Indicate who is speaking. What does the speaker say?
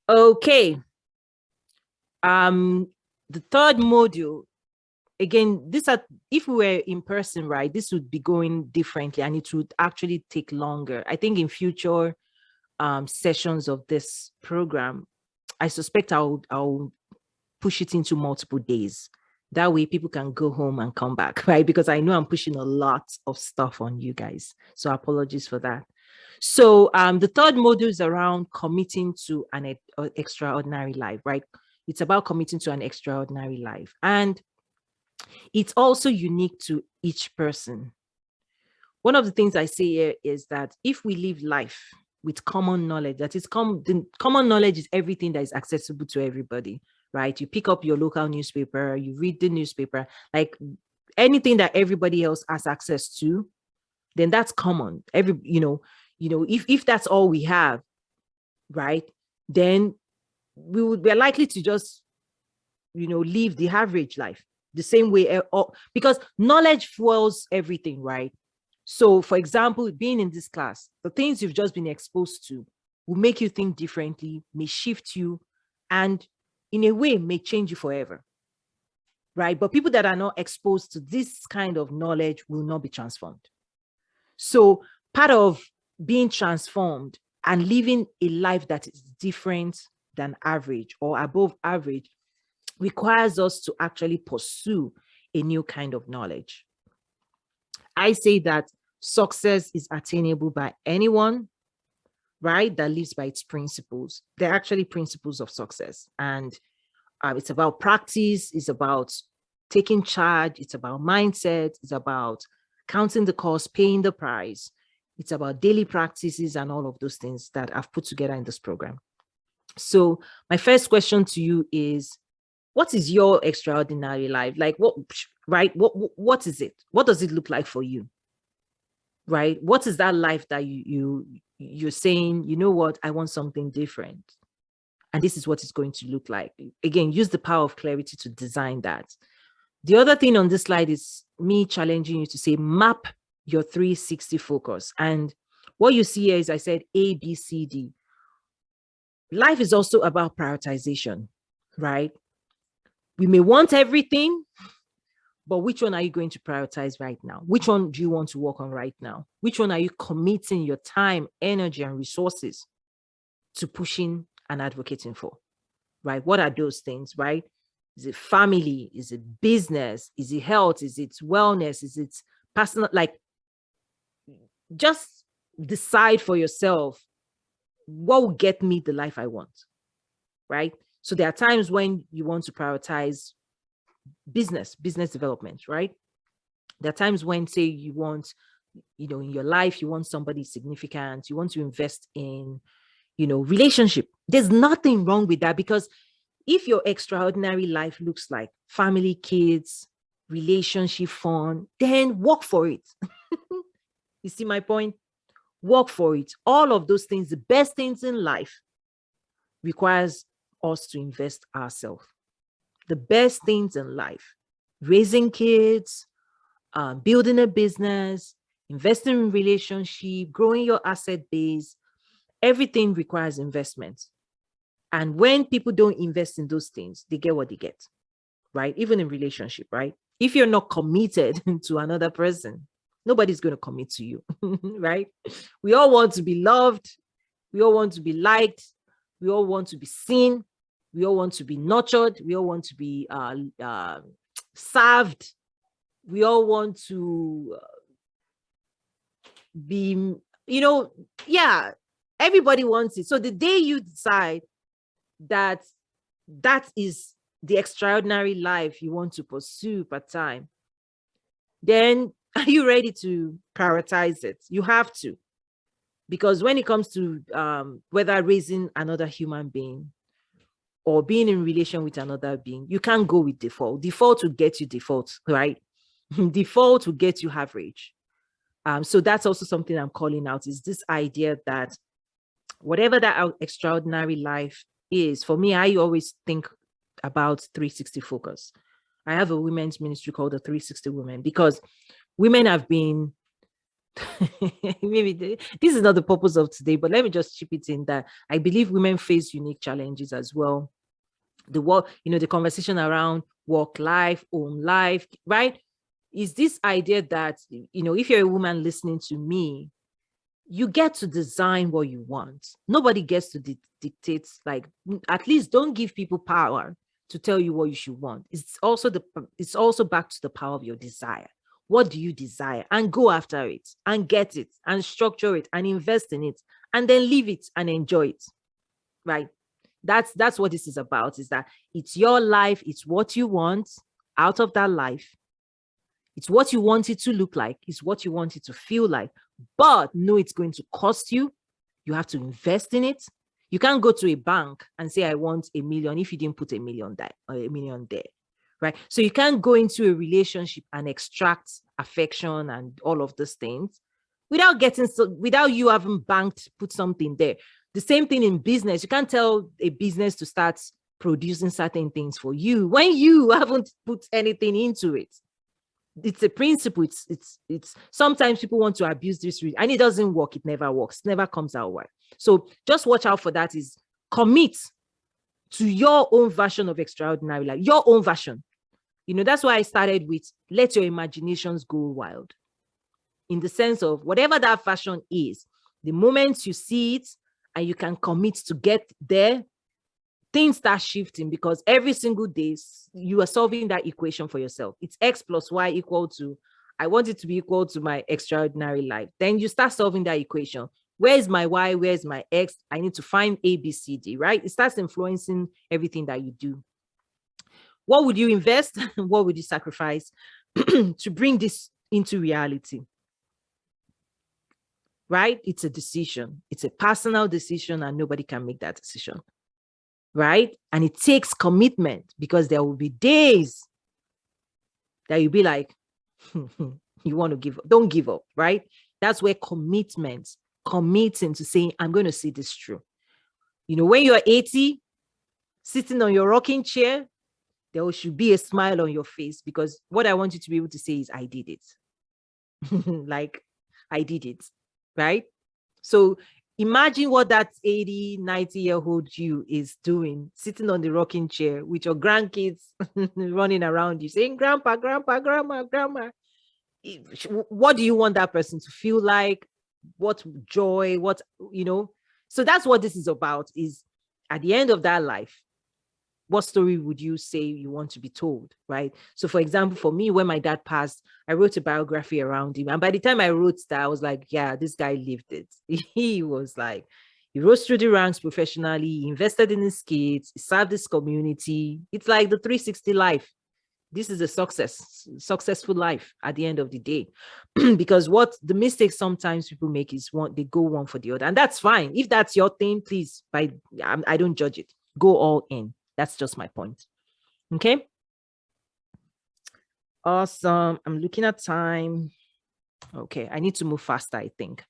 Speaker 1: Okay. The third module, again, if we were in person, right, this would be going differently and it would actually take longer. I think in future sessions of this program, I suspect I'll push it into multiple days. That way people can go home and come back, right? Because I know I'm pushing a lot of stuff on you guys. So apologies for that. So the third module is around committing to an extraordinary life, right? It's about committing to an extraordinary life. And it's also unique to each person. One of the things I say here is that if we live life with common knowledge, the common knowledge is everything that is accessible to everybody, right? You pick up your local newspaper, you read the newspaper, like anything that everybody else has access to, then that's common. If that's all we have, right, then we're likely to just, live the average life the same way, because knowledge fuels everything, right? So, for example, being in this class, the things you've just been exposed to will make you think differently, may shift you, and in a way may change you forever, right? But people that are not exposed to this kind of knowledge will not be transformed. So part of being transformed and living a life that is different than average or above average requires us to actually pursue a new kind of knowledge. I say that success is attainable by anyone, right, that lives by its principles. They're actually principles of success. And it's about practice, it's about taking charge, it's about mindset, it's about counting the cost, paying the price. It's about daily practices and all of those things that I've put together in this program. So my first question to you is, what is your extraordinary life? Like what is it? What does it look like for you? Right? What is that life that you're saying, you know what, I want something different. And this is what it's going to look like. Again, use the power of clarity to design that. The other thing on this slide is me challenging you to say, map your 360 focus. And what you see here is, I said, A, B, C, D. Life is also about prioritization, right? We may want everything, but which one are you going to prioritize right now? Which one do you want to work on right now? Which one are you committing your time, energy, and resources to pushing and advocating for, right? What are those things, right? Is it family? Is it business? Is it health? Is it wellness? Is it personal? Like, just decide for yourself what will get me the life I want, right? So there are times when you want to prioritize business development, right? There are times when, say, you want, in your life, you want somebody significant, you want to invest in, relationship. There's nothing wrong with that, because if your extraordinary life looks like family, kids, relationship, fun, then work for it. You see my point? Work for it. All of those things, the best things in life, requires us to invest ourselves. The best things in life, raising kids, building a business, investing in relationship, growing your asset base, everything requires investment. And when people don't invest in those things, they get what they get, right? Even in relationship, right? If you're not committed to another person, nobody's going to commit to you, right? We all want to be loved. We all want to be liked. We all want to be seen. We all want to be nurtured. We all want to be served. We all want to be, everybody wants it. So the day you decide that is the extraordinary life you want to pursue part-time, then are you ready to prioritize it? You have to. Because when it comes to whether raising another human being or being in relation with another being, you can't go with default. Default will get you default, right? Default will get you average. So that's also something I'm calling out, is this idea that whatever that extraordinary life is, for me, I always think about 360 focus. I have a women's ministry called the 360 Women, because women have been Maybe this is not the purpose of today, but let me just chip it in that I believe women face unique challenges as well. The work, the conversation around work life, home life, right? Is this idea that, if you're a woman listening to me, you get to design what you want. Nobody gets to dictate, like, at least don't give people power to tell you what you should want. It's also back to the power of your desire. What do you desire? And go after it and get it and structure it and invest in it and then leave it and enjoy it. Right? That's what this is about, is that it's your life. It's what you want out of that life. It's what you want it to look like. It's what you want it to feel like. But no, it's going to cost you. You have to invest in it. You can't go to a bank and say, I want $1 million if you didn't put $1 million there or $1 million there, right? So you can't go into a relationship and extract affection and all of those things without you having banked, put something there. The same thing in business. You can't tell a business to start producing certain things for you when you haven't put anything into it. It's a principle. It's sometimes people want to abuse this and it doesn't work. It never works. It never comes out well. So just watch out for that. Is commit to your own version of extraordinary life, your own version. That's why I started with let your imaginations go wild, in the sense of whatever that version is, the moment you see it and you can commit to get there, things start shifting, because every single day you are solving that equation for yourself. It's X plus Y equal to, I want it to be equal to my extraordinary life. Then you start solving that equation. Where's my Y? Where's my X? I need to find A, B, C, D, right? It starts influencing everything that you do. What would you invest? What would you sacrifice to bring this into reality? Right? It's a decision. It's a personal decision, and nobody can make that decision. Right? And it takes commitment, because there will be days that you'll be like, you want to give up. Don't give up, right? That's where committing to saying, I'm going to see this through. When you're 80, sitting on your rocking chair, there should be a smile on your face, because what I want you to be able to say is, I did it. Like, I did it, right? So imagine what that 80, 90-year-old you is doing, sitting on the rocking chair with your grandkids running around you saying, Grandpa, Grandpa, Grandma, Grandma. What do you want that person to feel like? What joy, So that's what this is about, is at the end of that life, what story would you say you want to be told, right? So for example, for me, when my dad passed, I wrote a biography around him. And by the time I wrote that, I was like, yeah, this guy lived it. He was like, he rose through the ranks professionally, he invested in his kids, he served his community. It's like the 360 life. This is a successful life at the end of the day. Because what the mistake sometimes people make is they go one for the other. And that's fine. If that's your thing, please, I don't judge it. Go all in. That's just my point. Okay. Awesome. I'm looking at time. Okay. I need to move faster, I think.